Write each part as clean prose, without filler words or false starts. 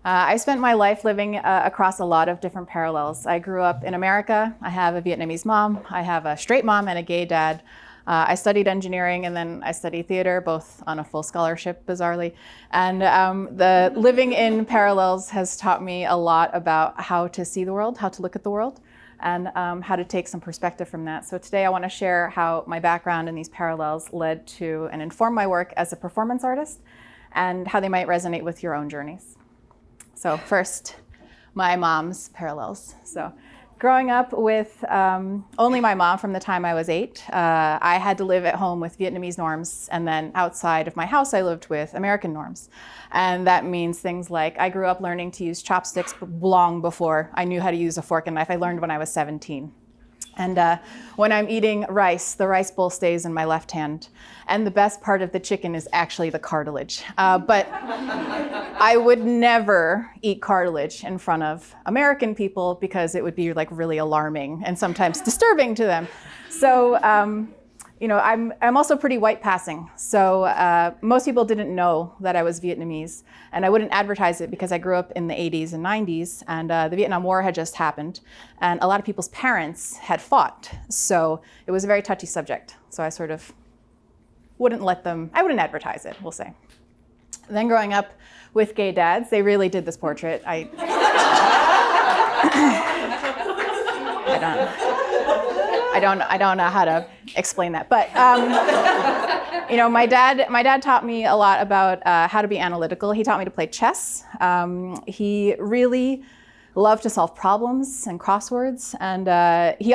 I spent my life living across a lot of different parallels. I grew up in America. I have a Vietnamese mom. I have a straight mom and a gay dad. I studied engineering and then I studied theater, both on a full scholarship, bizarrely. And the living in parallels has taught me a lot about how to see the world, how to look at the world, and how to take some perspective from that. So today I want to share how my background in these parallels led to and informed my work as a performance artist and how they might resonate with your own journeys. So first, my mom's parallels. So growing up with only my mom from the time I was 8, I had to live at home with Vietnamese norms, and then outside of my house I lived with American norms. And that means things like I grew up learning to use chopsticks long before I knew how to use a fork and knife. I learned when I was 17. And when I'm eating rice, the rice bowl stays in my left hand. And the best part of the chicken is actually the cartilage. But I would never eat cartilage in front of American people because it would be like really alarming and sometimes disturbing to them. So, I'm also pretty white passing. So most people didn't know that I was Vietnamese, and I wouldn't advertise it because I grew up in the 80s and 90s, and the Vietnam War had just happened, and a lot of people's parents had fought. So it was a very touchy subject. So I sort of wouldn't advertise it, we'll say. Then growing up with gay dads, they really did this portrait. I don't know how to explain that, but my dad taught me a lot about how to be analytical. He taught me to play chess. He really loved to solve problems and crosswords, and he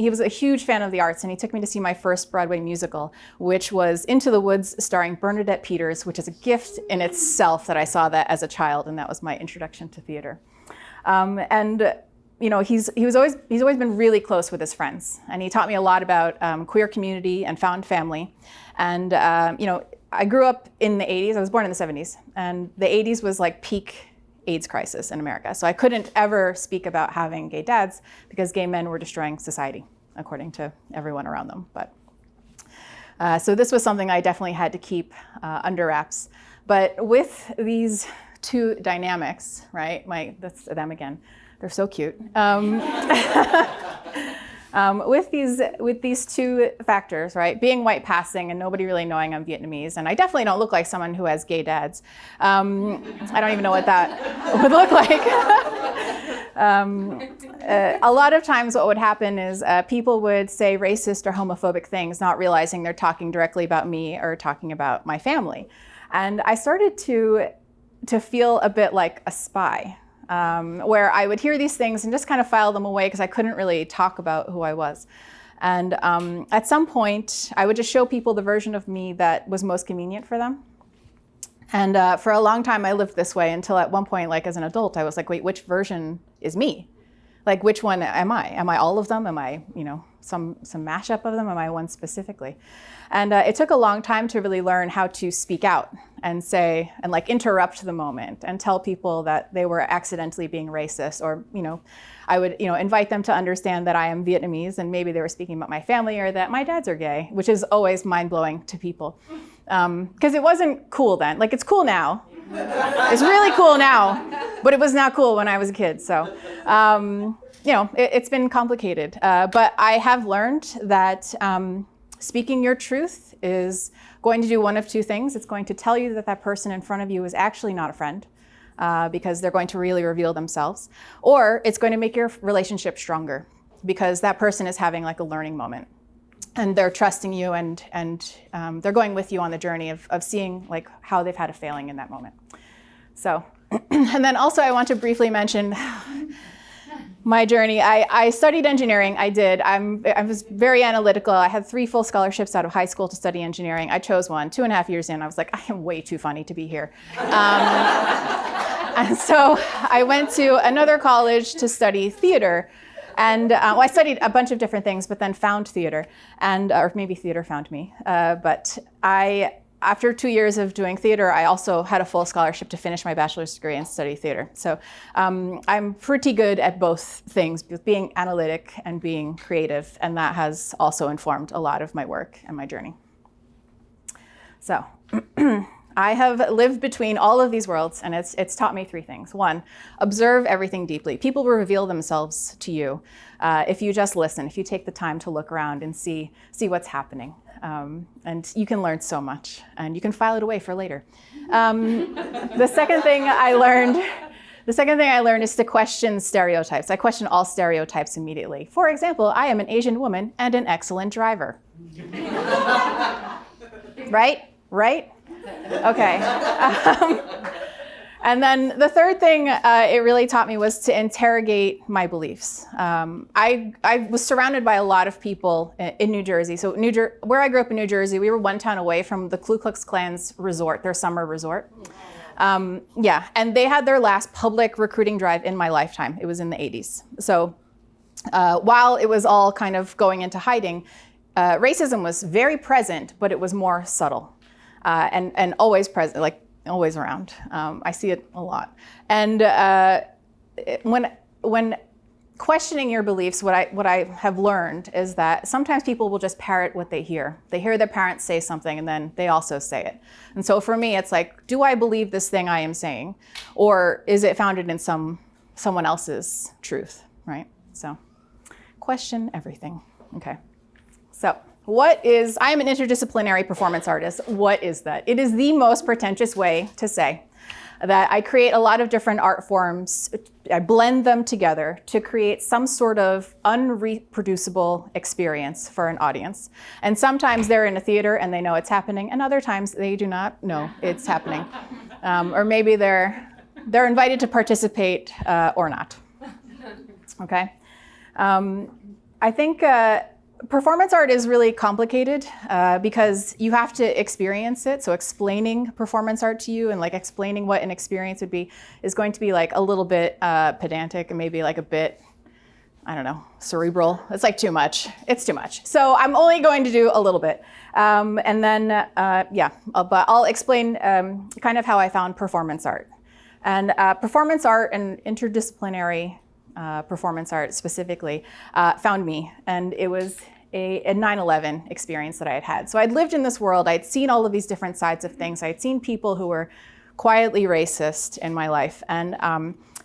was a huge fan of the arts, and he took me to see my first Broadway musical, which was Into the Woods, starring Bernadette Peters, which is a gift in itself that I saw that as a child, and that was my introduction to theater. He's always been really close with his friends, and he taught me a lot about queer community and found family. And I grew up in the 80s. I was born in the 70s, and the 80s was like peak AIDS crisis in America. So I couldn't ever speak about having gay dads because gay men were destroying society, according to everyone around them. But so this was something I definitely had to keep under wraps. But with these two dynamics, right? That's them again. They're so cute. With these two factors, right? Being white passing and nobody really knowing I'm Vietnamese, and I definitely don't look like someone who has gay dads. I don't even know what that would look like. A lot of times what would happen is people would say racist or homophobic things, not realizing they're talking directly about me or talking about my family. And I started to feel a bit like a spy. Where I would hear these things and just kind of file them away because I couldn't really talk about who I was. And at some point, I would just show people the version of me that was most convenient for them. And for a long time, I lived this way until at one point, like as an adult, I was like, wait, which version is me? Like, which one am I? Am I all of them? Am I, some mashup of them? Am I one specifically? And it took a long time to really learn how to speak out and say, and like interrupt the moment and tell people that they were accidentally being racist, or, I would, invite them to understand that I am Vietnamese and maybe they were speaking about my family or that my dads are gay, which is always mind-blowing to people. Because it wasn't cool then. Like, it's cool now. It's really cool now, but it was not cool when I was a kid. So, it's been complicated. But I have learned that speaking your truth is going to do one of two things. It's going to tell you that that person in front of you is actually not a friend, because they're going to really reveal themselves. Or it's going to make your relationship stronger because that person is having like a learning moment. And they're trusting you, and they're going with you on the journey of seeing like how they've had a failing in that moment. So, and then also I want to briefly mention my journey. I studied engineering. I was very analytical. I had 3 full scholarships out of high school to study engineering. I chose one. 2.5 years in, I was like, I am way too funny to be here. And so I went to another college to study theater. And I studied a bunch of different things, but then found theater, or maybe theater found me. But after 2 years of doing theater, I also had a full scholarship to finish my bachelor's degree and study theater. So I'm pretty good at both things, being analytic and being creative, and that has also informed a lot of my work and my journey. So I have lived between all of these worlds, and it's taught me three things. One, observe everything deeply. People will reveal themselves to you if you just listen, if you take the time to look around and see what's happening. And you can learn so much, and you can file it away for later. The second thing I learned is to question stereotypes. I question all stereotypes immediately. For example, I am an Asian woman and an excellent driver. Right? Okay. And then the third thing it really taught me was to interrogate my beliefs. I was surrounded by a lot of people in New Jersey. So where I grew up in New Jersey, we were one town away from the Ku Klux Klan's resort, their summer resort. And they had their last public recruiting drive in my lifetime. It was in the 80s. So while it was all kind of going into hiding, racism was very present, but it was more subtle and always present, like always around. I see it a lot. And when questioning your beliefs, what I have learned is that sometimes people will just parrot what they hear. They hear their parents say something and then they also say it. And so for me, it's like, do I believe this thing I am saying? Or is it founded in someone else's truth, right? So question everything. Okay. So I am an interdisciplinary performance artist. What is that? It is the most pretentious way to say that I create a lot of different art forms. I blend them together to create some sort of unreproducible experience for an audience. And sometimes they're in a theater and they know it's happening, and other times they do not know it's happening. Or maybe they're invited to participate or not. Okay? I think performance art is really complicated because you have to experience it. So explaining performance art to you and like explaining what an experience would be is going to be like a little bit pedantic and maybe like a bit, I don't know, cerebral. It's like too much. It's too much. So I'm only going to do a little bit. And then, but I'll explain kind of how I found performance art. And performance art and interdisciplinary performance art specifically found me, and it was a 9/11 experience that I had. So I'd lived in this world, I'd seen all of these different sides of things, I'd seen people who were quietly racist in my life, and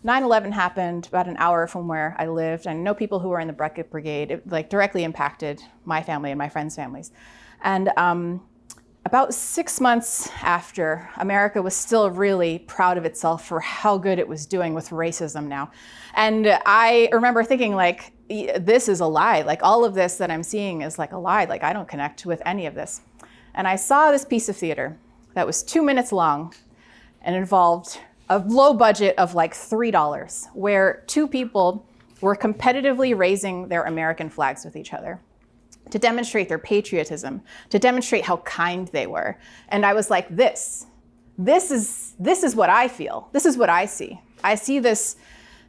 9/11 happened about an hour from where I lived. I know people who were in the Bucket Brigade. It like directly impacted my family and my friends' families. And about 6 months after, America was still really proud of itself for how good it was doing with racism now. And I remember thinking like, this is a lie. Like all of this that I'm seeing is like a lie. Like I don't connect with any of this. And I saw this piece of theater that was 2 minutes long and involved a low budget of like $3, where two people were competitively raising their American flags with each other to demonstrate their patriotism, to demonstrate how kind they were. And I was like, this is what I feel. This is what I see. I see this,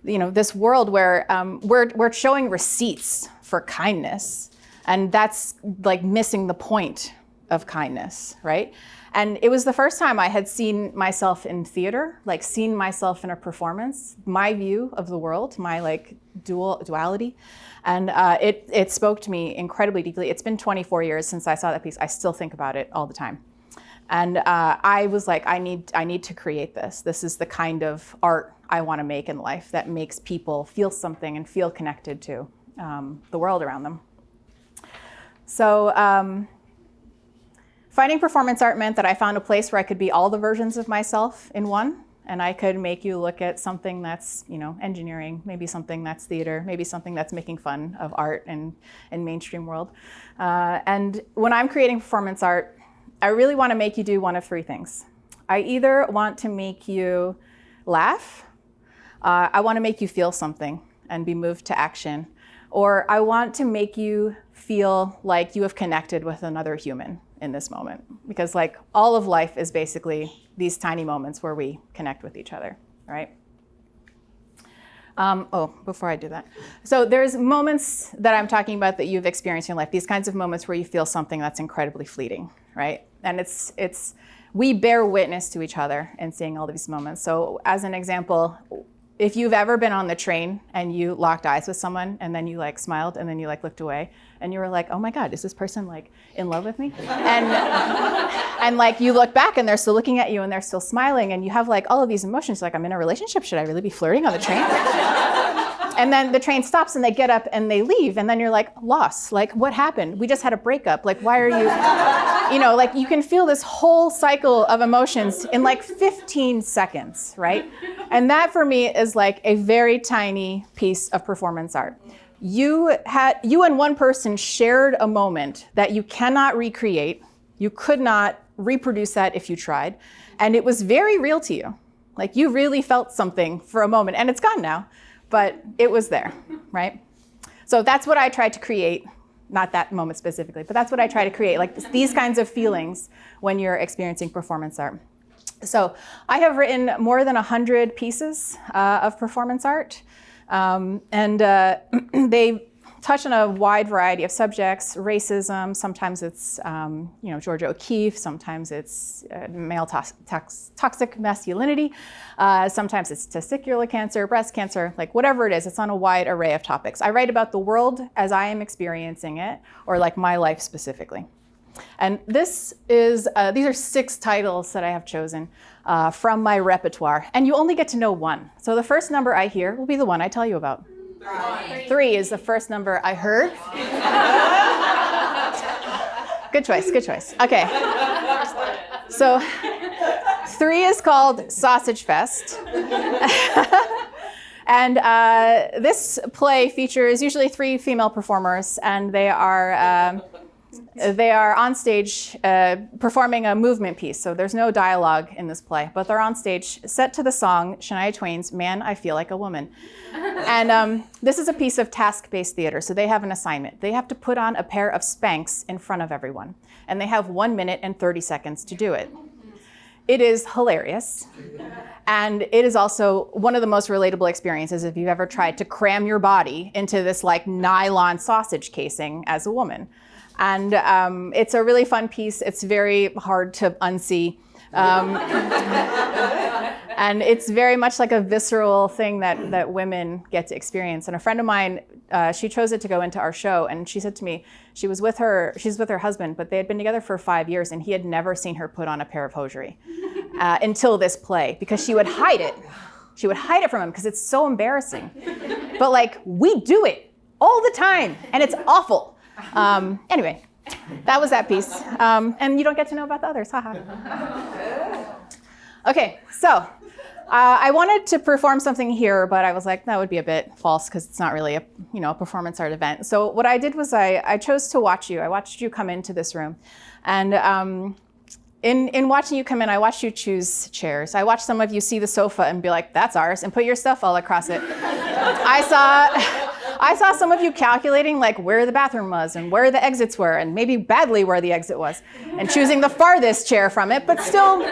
this world where we're showing receipts for kindness, and that's like missing the point of kindness, right? And it was the first time I had seen myself in theater, like seen myself in a performance, my view of the world, my like duality. And it spoke to me incredibly deeply. It's been 24 years since I saw that piece. I still think about it all the time. And I was like, I need to create this. This is the kind of art I want to make in life that makes people feel something and feel connected to the world around them. So finding performance art meant that I found a place where I could be all the versions of myself in one. And I could make you look at something that's, engineering, maybe something that's theater, maybe something that's making fun of art and mainstream world. And when I'm creating performance art, I really want to make you do one of three things. I either want to make you laugh, I want to make you feel something and be moved to action, or I want to make you feel like you have connected with another human in this moment. Because like all of life is basically these tiny moments where we connect with each other, right? Before I do that. So there's moments that I'm talking about that you've experienced in your life, these kinds of moments where you feel something that's incredibly fleeting, right? And we bear witness to each other in seeing all these moments. So as an example, if you've ever been on the train and you locked eyes with someone and then you like smiled and then you like looked away and you were like, oh my God, is this person like in love with me? And like you look back and they're still looking at you and they're still smiling and you have like all of these emotions like, I'm in a relationship, should I really be flirting on the train? And then the train stops and they get up and they leave and then you're like, lost, like what happened? We just had a breakup, like why are you, like you can feel this whole cycle of emotions in like 15 seconds, right? And that for me is like a very tiny piece of performance art. You and one person shared a moment that you cannot recreate. You could not reproduce that if you tried. And it was very real to you. Like you really felt something for a moment and it's gone now. But it was there, right? So that's what I tried to create, not that moment specifically, but that's what I try to create, like these kinds of feelings when you're experiencing performance art. So I have written more than 100 pieces of performance art, and they touch on a wide variety of subjects, racism, sometimes it's Georgia O'Keeffe, sometimes it's male toxic masculinity, sometimes it's testicular cancer, breast cancer, like whatever it is, it's on a wide array of topics. I write about the world as I am experiencing it, or like my life specifically. And these are 6 titles that I have chosen from my repertoire, and you only get to know one. So the first number I hear will be the one I tell you about. 3 is the first number I heard. Good choice. Okay. So 3 is called Sausage Fest. And this play features usually 3 female performers, and they are on stage performing a movement piece. So there's no dialogue in this play, but they're on stage set to the song Shania Twain's Man, I Feel Like a Woman. And this is a piece of task-based theater. So they have an assignment. They have to put on a pair of Spanx in front of everyone. And they have 1 minute and 30 seconds to do it. It is hilarious. And it is also one of the most relatable experiences if you've ever tried to cram your body into this like nylon sausage casing as a woman. And it's a really fun piece. It's very hard to unsee. And it's very much like a visceral thing that women get to experience. And a friend of mine, she chose it to go into our show. And she said to me, she's with her husband, but they had been together for 5 years and he had never seen her put on a pair of hosiery until this play, because she would hide it. She would hide it from him because it's so embarrassing. But like, we do it all the time and it's awful. Anyway, that was that piece. And you don't get to know about the others, haha. Okay, so I wanted to perform something here, but I was like, that would be a bit false because it's not really a performance art event. So what I did was I chose to watch you. I watched you come into this room. And in watching you come in, I watched you choose chairs. I watched some of you see the sofa and be like, that's ours, and put your stuff all across it. I saw some of you calculating like where the bathroom was and where the exits were, and maybe badly where the exit was, and choosing the farthest chair from it, but still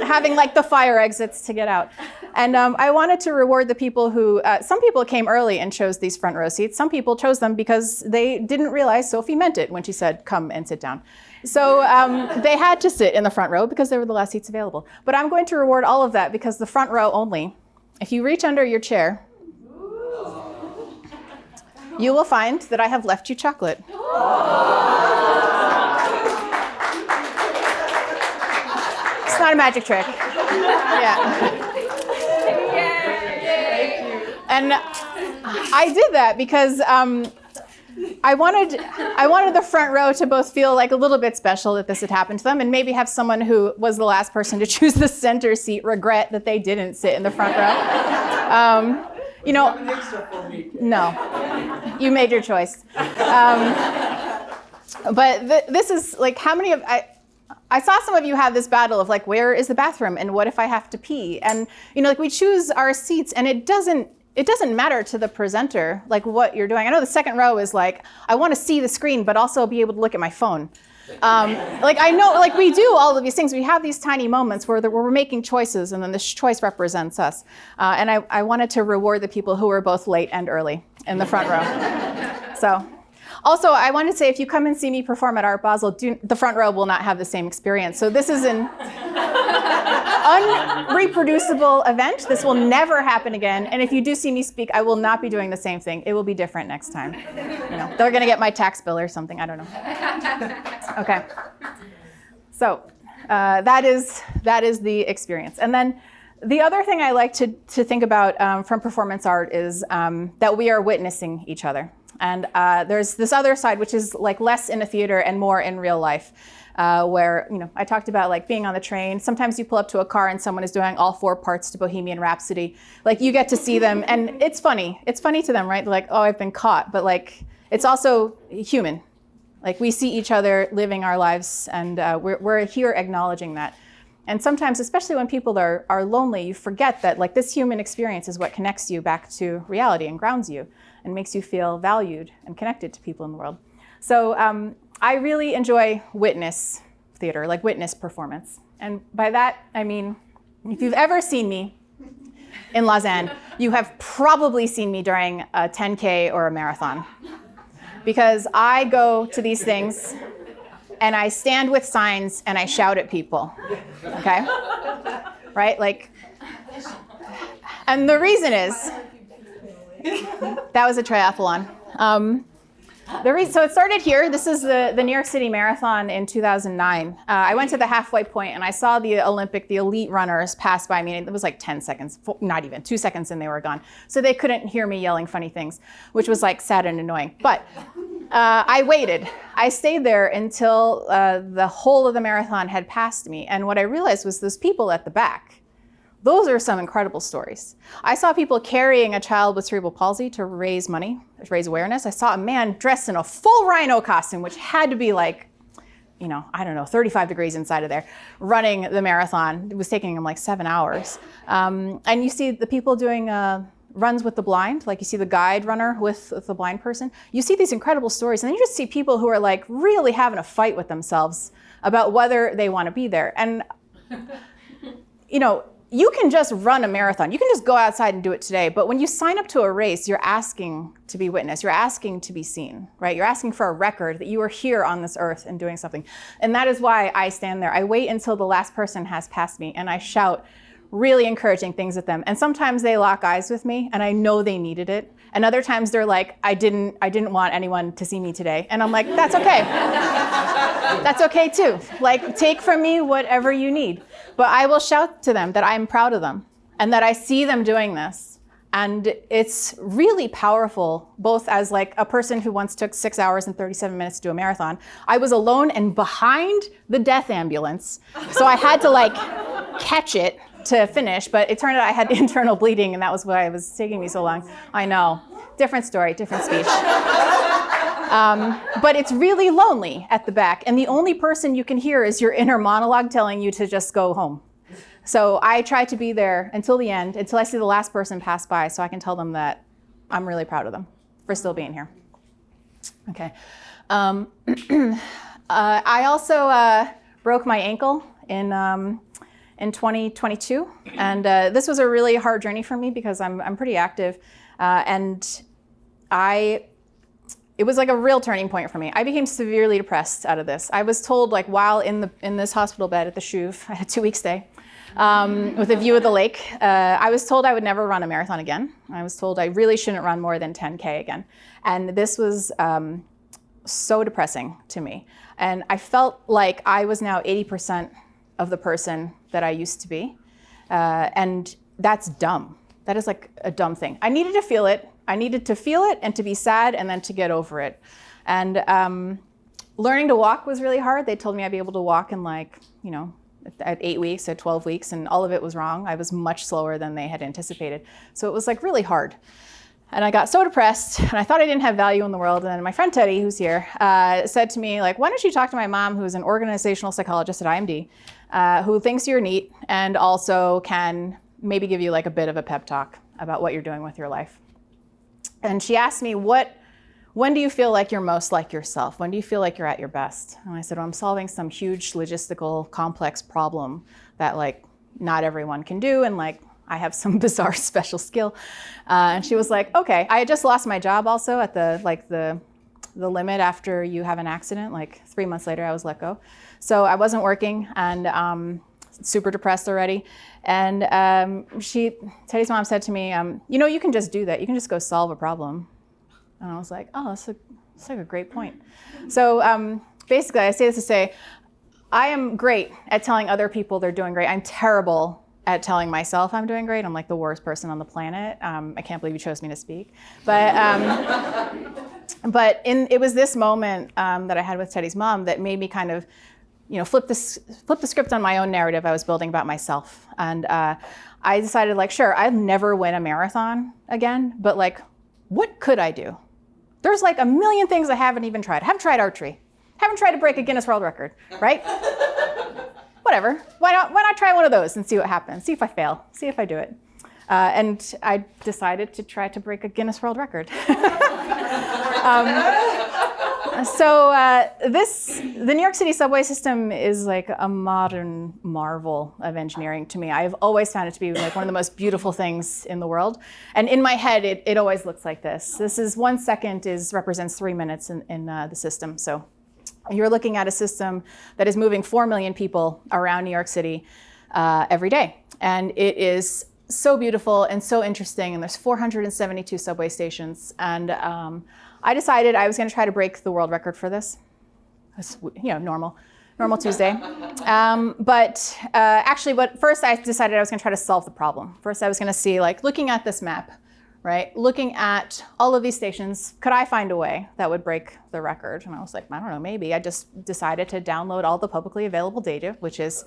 having like the fire exits to get out. And I wanted to reward the people who, some people came early and chose these front row seats. Some people chose them because they didn't realize Sophie meant it when she said, come and sit down. So they had to sit in the front row because they were the last seats available. But I'm going to reward all of that because the front row only, if you reach under your chair, you will find that I have left you chocolate. It's not a magic trick. Yeah. And I did that because I wanted the front row to both feel like a little bit special that this had happened to them, and maybe have someone who was the last person to choose the center seat regret that they didn't sit in the front row. No, you made your choice. But this is like, how many of, I saw some of you have this battle of like, where is the bathroom and what if I have to pee? And like we choose our seats and it doesn't matter to the presenter like what you're doing. I know the second row is like, I want to see the screen but also be able to look at my phone. Like I know, like we do all of these things. We have these tiny moments where we're making choices, and then this choice represents us. And I wanted to reward the people who were both late and early in the front row. So, also I wanted to say, if you come and see me perform at Art Basel, the front row will not have the same experience. So this is in. unreproducible event. This will never happen again. And if you do see me speak, I will not be doing the same thing. It will be different next time. They're going to get my tax bill or something. I don't know. Okay. So that is the experience. And then the other thing I like to think about from performance art is that we are witnessing each other. And there's this other side, which is like less in a theater and more in real life, where I talked about like being on the train. Sometimes you pull up to a car and someone is doing all 4 parts to Bohemian Rhapsody. Like you get to see them, and it's funny. It's funny to them, right? They're like, oh, I've been caught. But like, it's also human. Like we see each other living our lives, and we're here acknowledging that. And sometimes, especially when people are lonely, you forget that like this human experience is what connects you back to reality and grounds you and makes you feel valued and connected to people in the world. So I really enjoy witness theater, like witness performance. And by that, I mean, if you've ever seen me in Lausanne, you have probably seen me during a 10K or a marathon. Because I go to these things and I stand with signs and I shout at people, okay? Right, like, and the reason is, that was a triathlon. So it started here. This is the New York City Marathon in 2009. I went to the halfway point and I saw the elite runners pass by me. It was like 10 seconds, not even 2 seconds, and they were gone. So they couldn't hear me yelling funny things, which was like sad and annoying. But I waited. I stayed there until the whole of the marathon had passed me. And what I realized was those people at the back, those are some incredible stories. I saw people carrying a child with cerebral palsy to raise money, to raise awareness. I saw a man dressed in a full rhino costume, which had to be like, 35 degrees inside of there, running the marathon. It was taking him like 7 hours. And you see the people doing runs with the blind, like you see the guide runner with the blind person. You see these incredible stories, and then you just see people who are like really having a fight with themselves about whether they want to be there. And you can just run a marathon. You can just go outside and do it today. But when you sign up to a race, you're asking to be witnessed. You're asking to be seen, right? You're asking for a record that you are here on this earth and doing something. And that is why I stand there. I wait until the last person has passed me, and I shout really encouraging things at them. And sometimes they lock eyes with me, and I know they needed it. And other times they're like, I didn't want anyone to see me today. And I'm like, that's okay. That's okay too. Like, take from me whatever you need. But I will shout to them that I'm proud of them and that I see them doing this. And it's really powerful, both as like a person who once took 6 hours and 37 minutes to do a marathon. I was alone and behind the death ambulance. So I had to like catch it to finish, but it turned out I had internal bleeding, and that was why it was taking me so long. I know, different story, different speech. But it's really lonely at the back, and the only person you can hear is your inner monologue telling you to just go home. So I try to be there until the end, until I see the last person pass by, so I can tell them that I'm really proud of them for still being here. Okay. I also broke my ankle in 2022, and this was a really hard journey for me because I'm pretty active, and it was like a real turning point for me. I became severely depressed out of this. I was told, like, while in this hospital bed at the CHUV, I had a 2-week stay with a view of the lake. I was told I would never run a marathon again. I was told I really shouldn't run more than 10K again, and this was so depressing to me. And I felt like I was now 80% of the person that I used to be. And that's dumb. That is like a dumb thing. I needed to feel it. I needed to feel it and to be sad and then to get over it. And learning to walk was really hard. They told me I'd be able to walk in at 8 weeks, at 12 weeks, and all of it was wrong. I was much slower than they had anticipated. So it was like really hard. And I got so depressed, and I thought I didn't have value in the world. And then my friend Teddy, who's here, said to me, like, why don't you talk to my mom, who's an organizational psychologist at IMD, who thinks you're neat and also can maybe give you like a bit of a pep talk about what you're doing with your life. And she asked me, when do you feel like you're most like yourself? When do you feel like you're at your best? And I said, well, I'm solving some huge logistical complex problem that like not everyone can do, and like I have some bizarre special skill. And she was like, okay. I had just lost my job also at the limit after you have an accident. Like 3 months later, I was let go. So I wasn't working, and super depressed already. And Teddy's mom said to me, you can just do that. You can just go solve a problem. And I was like, oh, that's like a great point. So basically, I say this to say, I am great at telling other people they're doing great. I'm terrible at telling myself I'm doing great. I'm like the worst person on the planet. I can't believe you chose me to speak. But it was this moment that I had with Teddy's mom that made me kind of, flip the script on my own narrative I was building about myself. And I decided, like, sure, I'd never win a marathon again, but like, what could I do? There's like a million things I haven't even tried. I haven't tried archery. Haven't tried to break a Guinness World Record, right? Whatever. Why not try one of those and see what happens? See if I fail. See if I do it. And I decided to try to break a Guinness World Record. The New York City subway system is like a modern marvel of engineering to me. I've always found it to be like one of the most beautiful things in the world. And in my head, it always looks like this. This is 1 second represents 3 minutes in the system. So you're looking at a system that is moving 4 million people around New York City every day. And it is so beautiful and so interesting. And there's 472 subway stations. And I decided I was going to try to break the world record for this. It's, normal Tuesday. First I decided I was going to try to solve the problem. First I was going to see, like, looking at this map, right? Looking at all of these stations, could I find a way that would break the record? And I was like, I don't know, maybe. I just decided to download all the publicly available data, which is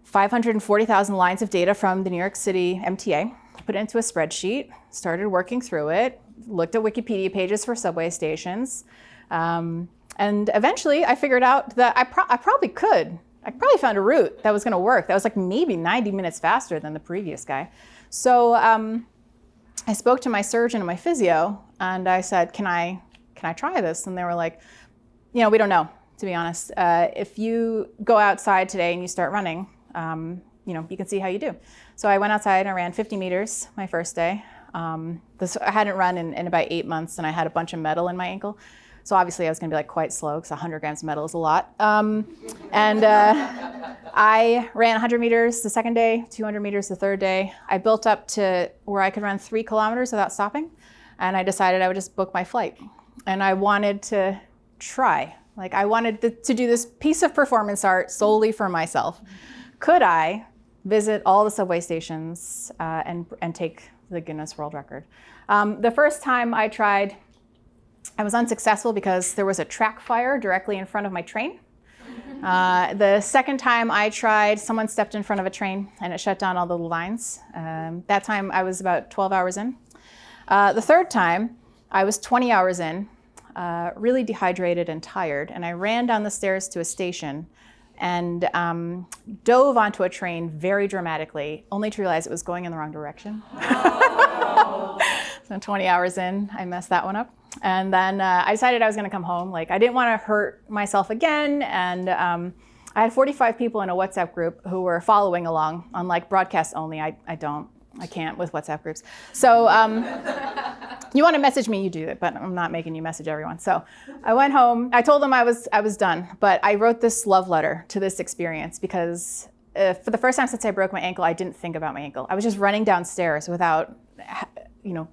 540,000 lines of data from the New York City MTA, put it into a spreadsheet, started working through it, looked at Wikipedia pages for subway stations, and eventually I figured out that I probably could. I probably found a route that was going to work. That was like maybe 90 minutes faster than the previous guy. So I spoke to my surgeon and my physio, and I said, can I try this? And they were like, we don't know, to be honest. If you go outside today and you start running, you can see how you do. So I went outside and I ran 50 meters my first day. I hadn't run in about 8 months, and I had a bunch of metal in my ankle. So obviously I was going to be like quite slow because 100 grams of metal is a lot. I ran 100 meters the second day, 200 meters the third day. I built up to where I could run 3 kilometers without stopping. And I decided I would just book my flight. And I wanted to try. Like, I wanted to do this piece of performance art solely for myself. Could I visit all the subway stations and take the Guinness World Record? The first time I tried, I was unsuccessful because there was a track fire directly in front of my train. The second time I tried, someone stepped in front of a train and it shut down all the lines. That time I was about 12 hours in. The third time, I was 20 hours in, really dehydrated and tired, and I ran down the stairs to a station and dove onto a train very dramatically, only to realize it was going in the wrong direction. So 20 hours in, I messed that one up. And then I decided I was going to come home. Like, I didn't want to hurt myself again. And I had 45 people in a WhatsApp group who were following along on like broadcast only. I can't with WhatsApp groups. So you want to message me, you do it, but I'm not making you message everyone. So I went home. I told them I was done, but I wrote this love letter to this experience because for the first time since I broke my ankle, I didn't think about my ankle. I was just running downstairs without,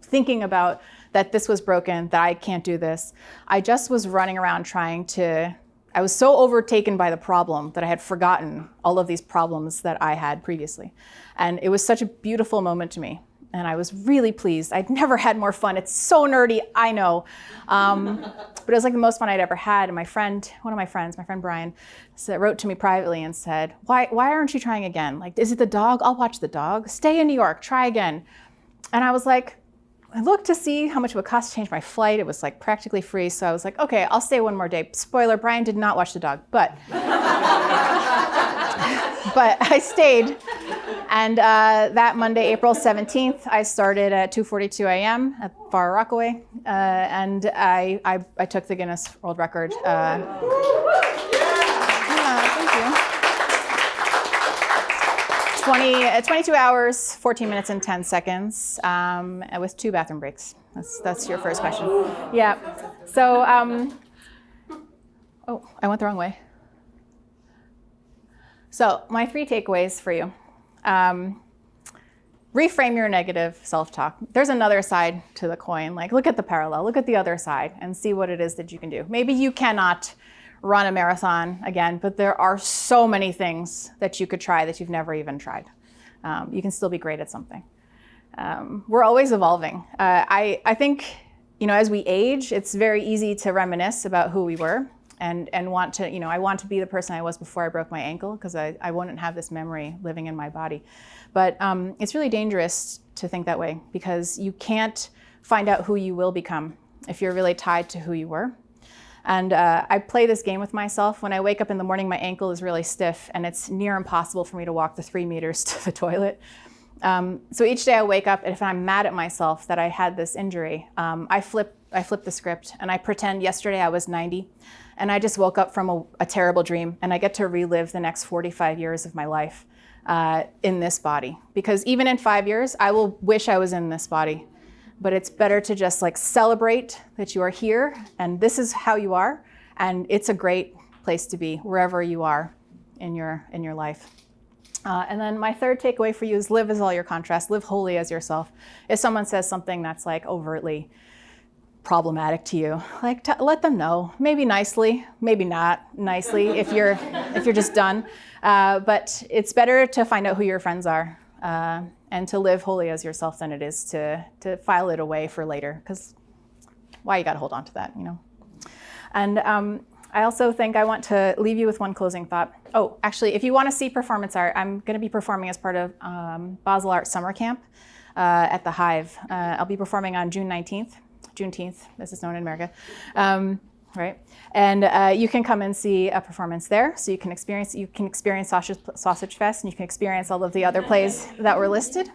thinking about that this was broken, that I can't do this. I just was running around I was so overtaken by the problem that I had forgotten all of these problems that I had previously. And it was such a beautiful moment to me. And I was really pleased. I'd never had more fun. It's so nerdy, I know. But it was like the most fun I'd ever had. And one of my friends, my friend Brian, wrote to me privately and said, why aren't you trying again? Like, is it the dog? I'll watch the dog. Stay in New York, try again. And I was like, I looked to see how much it would cost to change my flight. It was like practically free. So I was like, okay, I'll stay one more day. Spoiler, Brian did not watch the dog, but I stayed. And that Monday, April 17th, I started at 2:42 a.m. at Far Rockaway. And I took the Guinness World Record. Thank you. 22 hours, 14 minutes and 10 seconds, with 2 bathroom breaks. That's your first question. Yeah. So, I went the wrong way. So my 3 takeaways for you. Reframe your negative self-talk. There's another side to the coin. Like, look at the parallel, look at the other side and see what it is that you can do. Maybe you cannot run a marathon again, but there are so many things that you could try that you've never even tried. You can still be great at something. We're always evolving. I think, as we age, it's very easy to reminisce about who we were and want to, I want to be the person I was before I broke my ankle because I wouldn't have this memory living in my body. But it's really dangerous to think that way because you can't find out who you will become if you're really tied to who you were. And I play this game with myself. When I wake up in the morning, my ankle is really stiff and it's near impossible for me to walk the 3 meters to the toilet. So each day I wake up, and if I'm mad at myself that I had this injury, I flip the script and I pretend yesterday I was 90 and I just woke up from a terrible dream and I get to relive the next 45 years of my life in this body. Because even in 5 years, I will wish I was in this body. But it's better to just celebrate that you are here and this is how you are. And it's a great place to be wherever you are in your life. And then my 3rd takeaway for you is live as all your contrasts, live wholly as yourself. If someone says something that's overtly problematic to you, let them know, maybe nicely, maybe not nicely if you're just done. But it's better to find out who your friends are and to live wholly as yourself than it is to file it away for later, because why you got to hold on to that, And I also think I want to leave you with one closing thought. Oh, actually, if you want to see performance art, I'm going to be performing as part of Basel Art Summer Camp at the Hive. I'll be performing on Juneteenth, as it's known in America. Right, and you can come and see a performance there. So you can experience Sausage Fest, and you can experience all of the other plays that were listed.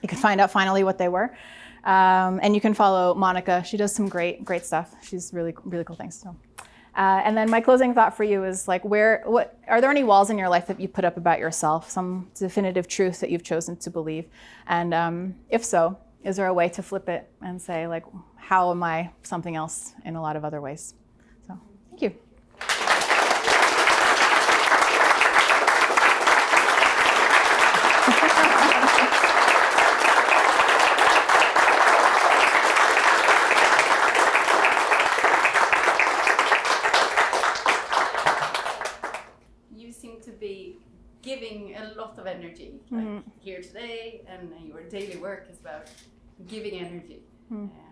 You can find out finally what they were, and you can follow Monica. She does some great stuff. She's really cool things. So, and then my closing thought for you is what are there any walls in your life that you put up about yourself? Some definitive truth that you've chosen to believe, and if so, is there a way to flip it and say how am I something else in a lot of other ways? So, thank you. You seem to be giving a lot of energy, here today, and your daily work is about giving energy.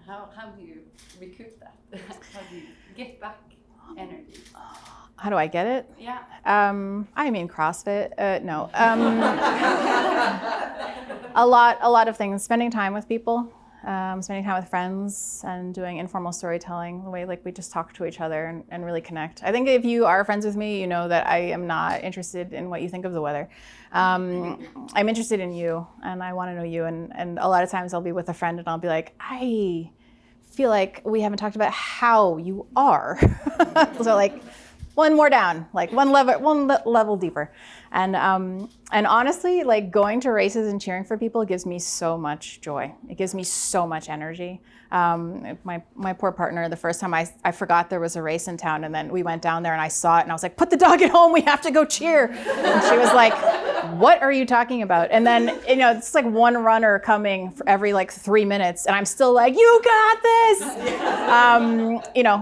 How do you recoup that? How do you get back energy? How do I get it? Yeah. I mean CrossFit. No. A lot of things. Spending time with people, spending time with friends, and doing informal storytelling. The way we just talk to each other and really connect. I think if you are friends with me, you know that I am not interested in what you think of the weather. I'm interested in you, and I want to know you. And a lot of times I'll be with a friend, and I'll be like, I feel like we haven't talked about how you are. So one more down, one level deeper. And honestly, going to races and cheering for people gives me so much joy. It gives me so much energy. My poor partner, the first time I forgot there was a race in town, and then we went down there and I saw it and I was like, put the dog at home, we have to go cheer. And she was like, what are you talking about? And then, it's one runner coming for every 3 minutes, and I'm still like, you got this.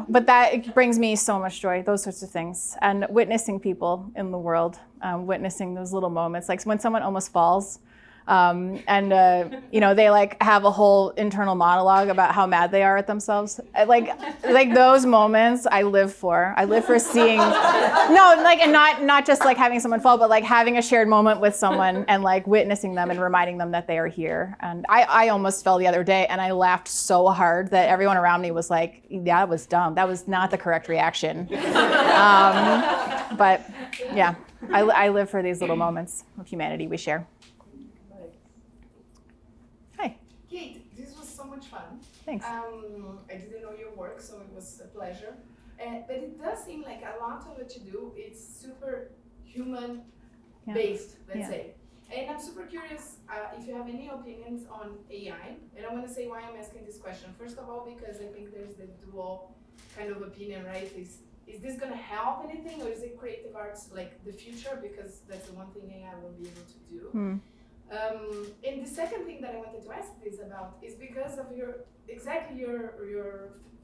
But that brings me so much joy, those sorts of things. And witnessing people in the world, witnessing those little moments, when someone almost falls, and they have a whole internal monologue about how mad they are at themselves. Those moments I live for. I live for seeing, and not just having someone fall, but having a shared moment with someone and witnessing them and reminding them that they are here. And I almost fell the other day, and I laughed so hard that everyone around me was like, that was dumb. That was not the correct reaction. But yeah, I live for these little moments of humanity we share. Kate, this was so much fun. Thanks. I didn't know your work, so it was a pleasure. But it does seem like a lot of what you do is super human-based, let's say. And I'm super curious if you have any opinions on AI. And I'm going to say why I'm asking this question. First of all, because I think there's the dual kind of opinion, right? Is is this going to help anything, or is it creative arts like the future? Because that's the one thing AI will be able to do. And the second thing that I wanted to ask this about is because of your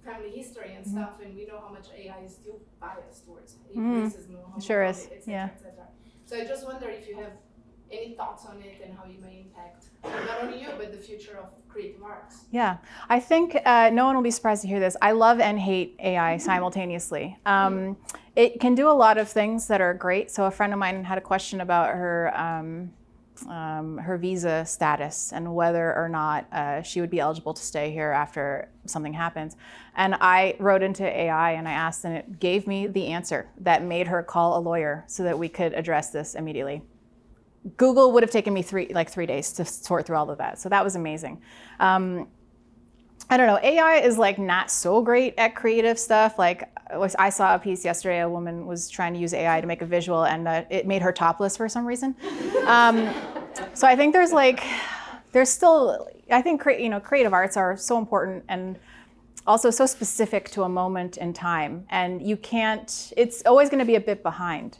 family history and stuff, and we know how much AI is still biased towards racism, sure is, etc. So I just wonder if you have any thoughts on it and how it may impact not only you but the future of creative arts. Yeah, I think no one will be surprised to hear this. I love and hate AI simultaneously. It can do a lot of things that are great. So a friend of mine had a question about her visa status and whether or not she would be eligible to stay here after something happens. And I wrote into AI and I asked, and it gave me the answer that made her call a lawyer so that we could address this immediately. Google would have taken me 3 days to sort through all of that. So that was amazing. I don't know, AI is like not so great at creative stuff. Like I saw a piece yesterday, a woman was trying to use AI to make a visual and it made her topless for some reason. So I think there's still, I think creative arts are so important and also so specific to a moment in time. And you can't, it's always gonna be a bit behind.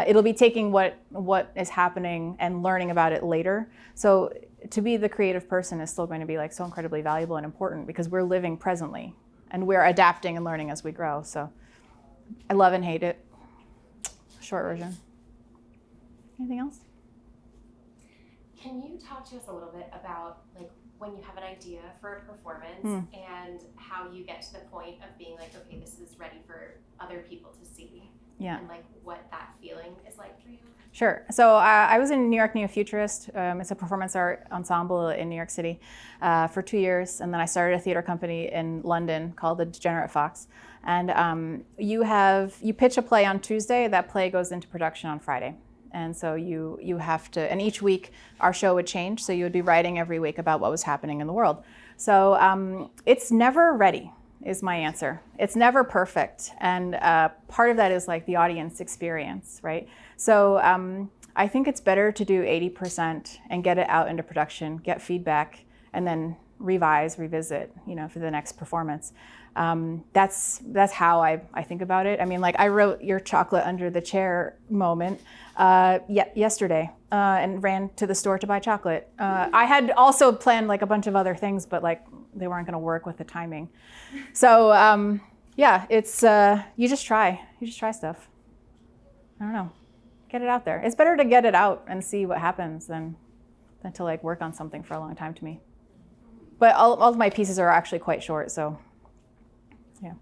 It'll be taking what is happening and learning about it later. So to be the creative person is still going to be like so incredibly valuable and important because we're living presently and we're adapting and learning as we grow. So I love and hate it. Short version. Anything else? Can you talk to us a little bit about like when you have an idea for a performance and how you get to the point of being like, okay, this is ready for other people to see? Yeah. And like what that feeling is like for you? Sure. So I was in New York Neo Futurist. It's a performance art ensemble in New York City for 2 years. And then I started a theater company in London called the Degenerate Fox. And you pitch a play on Tuesday, that play goes into production on Friday. And so you have to, and each week our show would change. So you would be writing every week about what was happening in the world. So it's never ready, is my answer. It's never perfect. And part of that is like the audience experience, right? So I think it's better to do 80% and get it out into production, get feedback, and then revise, revisit, for the next performance. That's how I think about it. I mean, like I wrote your chocolate under the chair moment yesterday and ran to the store to buy chocolate. I had also planned like a bunch of other things, but like they weren't going to work with the timing. So it's you just try stuff. I don't know, get it out there. It's better to get it out and see what happens than to like work on something for a long time to me. But all of my pieces are actually quite short, so yeah.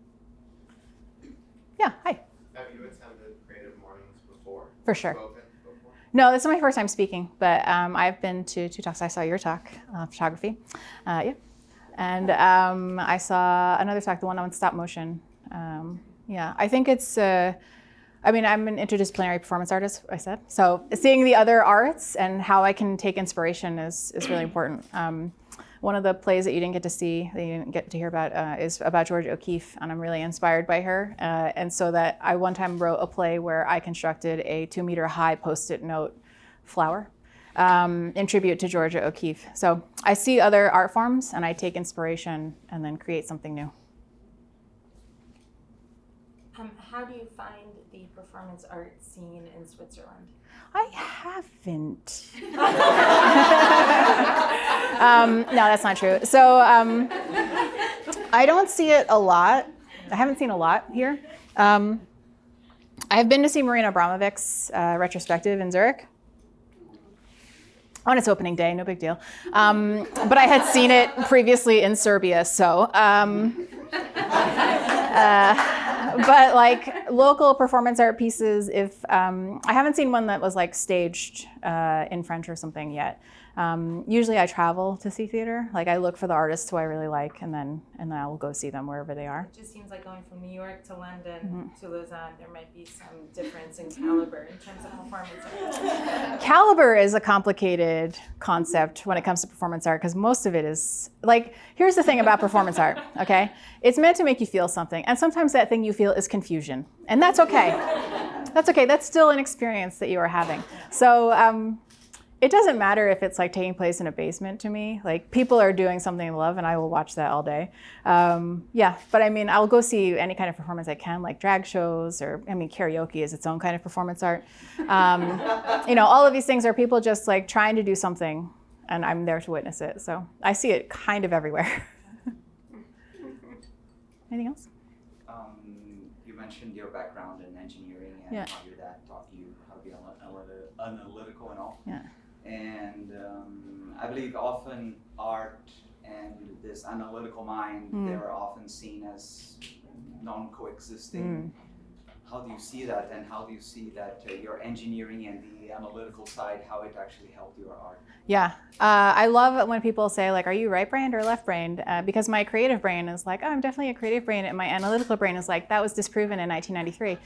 Yeah, hi. Have you attended Creative Mornings before? For sure. Spoken before? No, this is my first time speaking, but I've been to 2 talks. I saw your talk, photography, yeah. And I saw another talk, the one on stop motion. Yeah, I think it's, I'm an interdisciplinary performance artist, I said. So seeing the other arts and how I can take inspiration is really important. One of the plays that you didn't get to see, that you didn't get to hear about, is about Georgia O'Keeffe, and I'm really inspired by her. And so that I one time wrote a play where I constructed a 2-meter high Post-it note flower in tribute to Georgia O'Keeffe. So I see other art forms and I take inspiration and then create something new. How do you find the performance art scene in Switzerland? I haven't. No, that's not true. So I don't see it a lot. I haven't seen a lot here. I've been to see Marina Abramovic's retrospective in Zurich on its opening day, no big deal. But I had seen it previously in Serbia, so. But like local performance art pieces, if I haven't seen one that was like staged in French or something yet. Usually I travel to see theater. Like I look for the artists who I really like, and then I will go see them wherever they are. It just seems like going from New York to London to Lausanne, there might be some difference in caliber in terms of performance art. Caliber is a complicated concept when it comes to performance art because most of it is like, here's the thing about performance art, okay? It's meant to make you feel something, and sometimes that thing you feel is confusion, and that's okay. That's okay. That's still an experience that you are having. So it doesn't matter if it's like taking place in a basement to me. Like people are doing something they love and I will watch that all day. Yeah, but I mean, I'll go see any kind of performance I can, like drag shows or, I mean, karaoke is its own kind of performance art. You know, all of these things are people just like trying to do something and I'm there to witness it. So I see it kind of everywhere. Anything else? You mentioned your background in engineering and Yeah. how your dad taught you how to be analytical and all. Yeah. And I believe often art and this analytical mind, they're often seen as non-coexisting. How do you see that, and how do you see that your engineering and the analytical side, how it actually helped your art? Yeah, I love it when people say like, are you right-brained or left-brained? Because my creative brain is like, oh, I'm definitely a creative brain, and my analytical brain is like, that was disproven in 1993.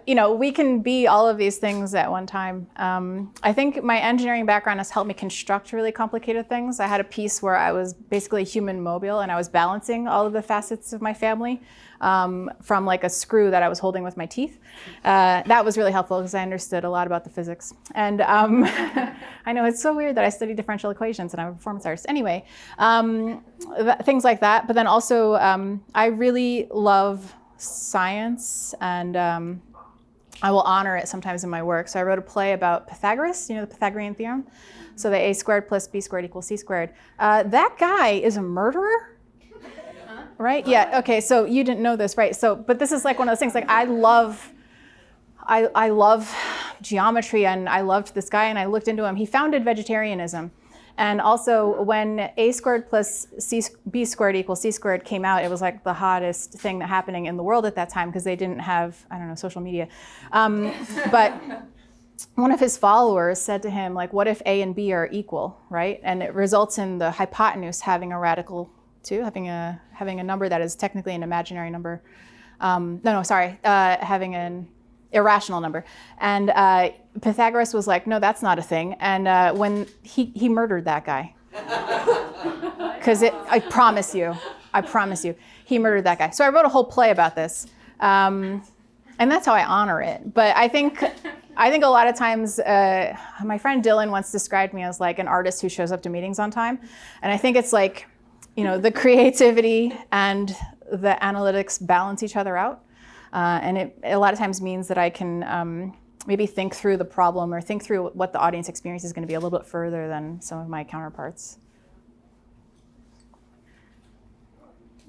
You know, we can be all of these things at one time. I think my engineering background has helped me construct really complicated things. I had a piece where I was basically human mobile, and I was balancing all of the facets of my family from like a screw that I was holding with my teeth. That was really helpful because I understood a lot about the physics. And I know it's so weird that I study differential equations and I'm a performance artist. Anyway, things like that. But then also, I really love science and I will honor it sometimes in my work. So I wrote a play about Pythagoras, you know, the Pythagorean theorem. So the a squared plus b squared equals c squared. That guy is a murderer. Right? Yeah. Okay. So you didn't know this, right? So, but this is like one of those things. Like I love geometry, and I loved this guy, and I looked into him. He founded vegetarianism, and also when a squared plus b squared equals c squared came out, it was like the hottest thing that happening in the world at that time because they didn't have, I don't know, social media. But one of his followers said to him, like, what if a and b are equal, right? And it results in the hypotenuse having a radical 2, having a number that is technically an imaginary number. Having an irrational number. And Pythagoras was like, no, that's not a thing. And when he murdered that guy. Because I promise you, he murdered that guy. So I wrote a whole play about this. And that's how I honor it. But I think a lot of times, my friend Dylan once described me as like an artist who shows up to meetings on time. And I think it's like, you know, the creativity and the analytics balance each other out. And it a lot of times means that I can maybe think through the problem or think through what the audience experience is going to be a little bit further than some of my counterparts.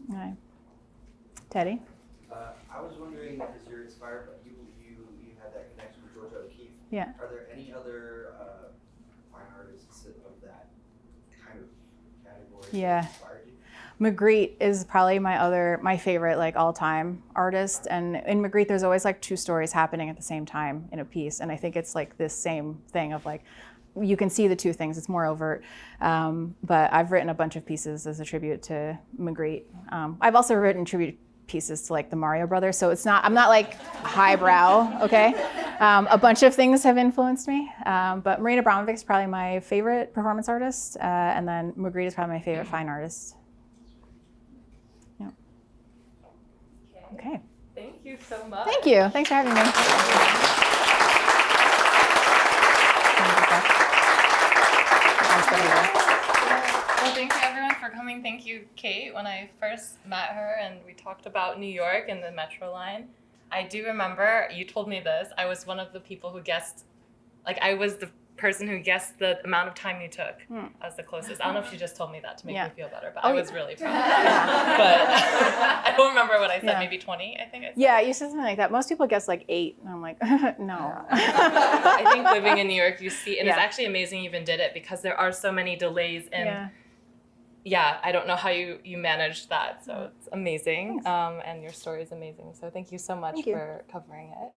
All right. Teddy? I was wondering, because you're inspired, but you had that connection with Georgia O'Keeffe. Yeah. Are there any other fine artists of that kind of category Yeah. that inspired you? Magritte is probably my favorite like all-time artist, and in Magritte there's always like 2 stories happening at the same time in a piece, and I think it's like this same thing of like you can see the 2 things, it's more overt. But I've written a bunch of pieces as a tribute to Magritte. I've also written tribute pieces to like the Mario Brothers, so I'm not like highbrow, okay? A bunch of things have influenced me, but Marina Abramovic is probably my favorite performance artist, and then Magritte is probably my favorite fine artist. Okay. Thank you so much. Thank you. Thanks for having me. Well, thank you everyone for coming. Thank you, Kate. When I first met her and we talked about New York and the Metro line, I do remember you told me this. I was one of the people who guessed, like I was the person who guessed the amount of time you took as the closest. I don't know if she just told me that to make me feel better, but I was really proud. But I don't remember what I said, maybe 20, I think I said. Yeah, you said something like that. Most people guess like 8, and I'm like, no. I think living in New York, you see, and it's actually amazing you even did it because there are so many delays and I don't know how you managed that. So it's amazing. And your story is amazing. So thank you so much for covering it.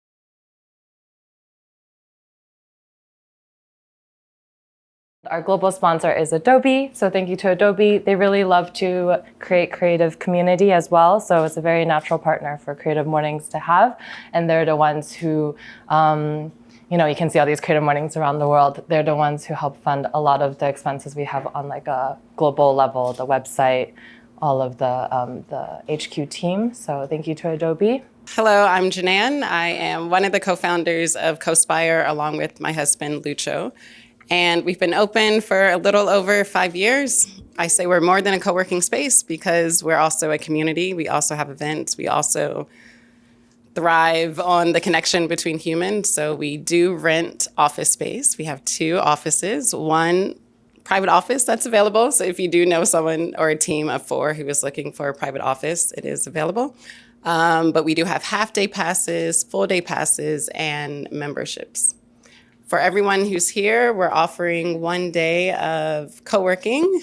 Our global sponsor is Adobe, so thank you to Adobe. They really love to create creative community as well, so it's a very natural partner for Creative Mornings to have. And they're the ones who, you can see all these Creative Mornings around the world. They're the ones who help fund a lot of the expenses we have on like a global level, the website, all of the HQ team. So thank you to Adobe. Hello, I'm Janan. I am one of the co-founders of CoSpire along with my husband, Lucho. And we've been open for a little over 5 years. I say we're more than a co-working space because we're also a community. We also have events. We also thrive on the connection between humans. So we do rent office space. We have 2 offices, one private office that's available. So if you do know someone or a team of 4 who is looking for a private office, it is available. But we do have half-day passes, full-day passes, and memberships. For everyone who's here, we're offering 1 day of co-working.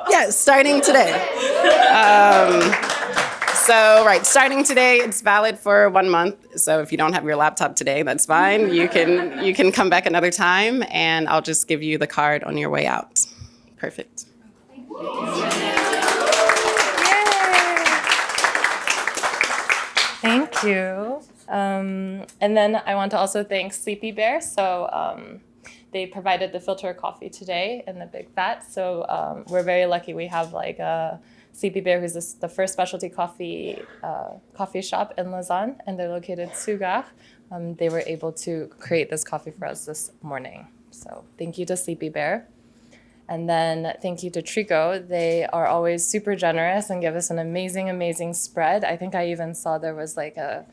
Yes, starting today. Starting today, it's valid for 1 month. So if you don't have your laptop today, that's fine. You can come back another time, and I'll just give you the card on your way out. Perfect. Thank you. And then I want to also thank Sleepy Bear. So they provided the filter coffee today in the big vat. So we're very lucky we have like a Sleepy Bear, who's the first specialty coffee shop in Lausanne, and they're located Sugach. They were able to create this coffee for us this morning. So thank you to Sleepy Bear. And then thank you to Trico. They are always super generous and give us an amazing, amazing spread. I think I even saw there was like a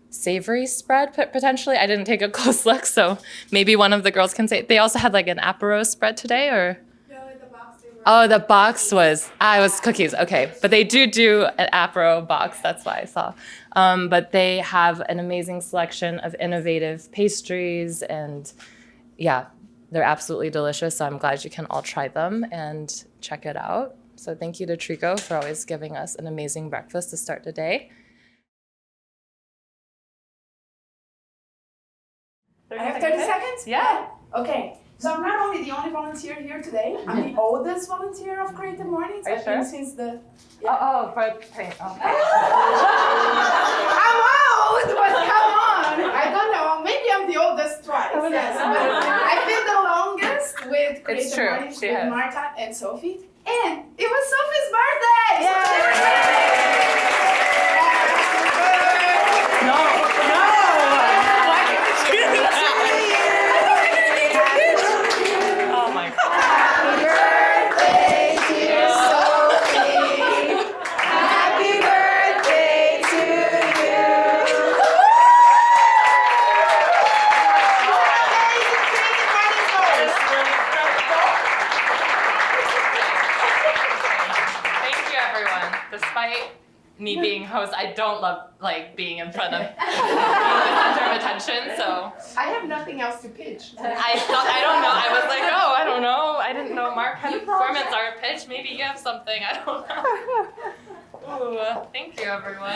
savory spread potentially. I didn't take a close look, so maybe one of the girls can say. They also had like an apéro spread today, or? Oh, the box was cookies. Okay, but they do an apéro box. That's why I saw. But they have an amazing selection of innovative pastries, and yeah, they're absolutely delicious. So I'm glad you can all try them and check it out. So thank you to Trico for always giving us an amazing breakfast to start the day. I have 30 seconds? Yeah. Okay. So I'm not only the only volunteer here today, I'm the oldest volunteer of Creative Mornings. Are you I've been sure? since the... For paint. I'm old, but come on. I don't know. Maybe I'm the oldest twice. Yes. I've been the longest with Creative true. Mornings She with has. Marta and Sophie. And it was Sophie's birthday! Oh my God. Happy birthday, dear Sophie. Happy birthday to you. Thank you, everyone. Despite me being host, I don't love like being in front of being the center of attention. So I have nothing else to pitch. I don't know. I was like, oh, I don't know. I didn't know Mark had a performance art pitch. Maybe you have something. I don't know. Ooh, thank you, everyone.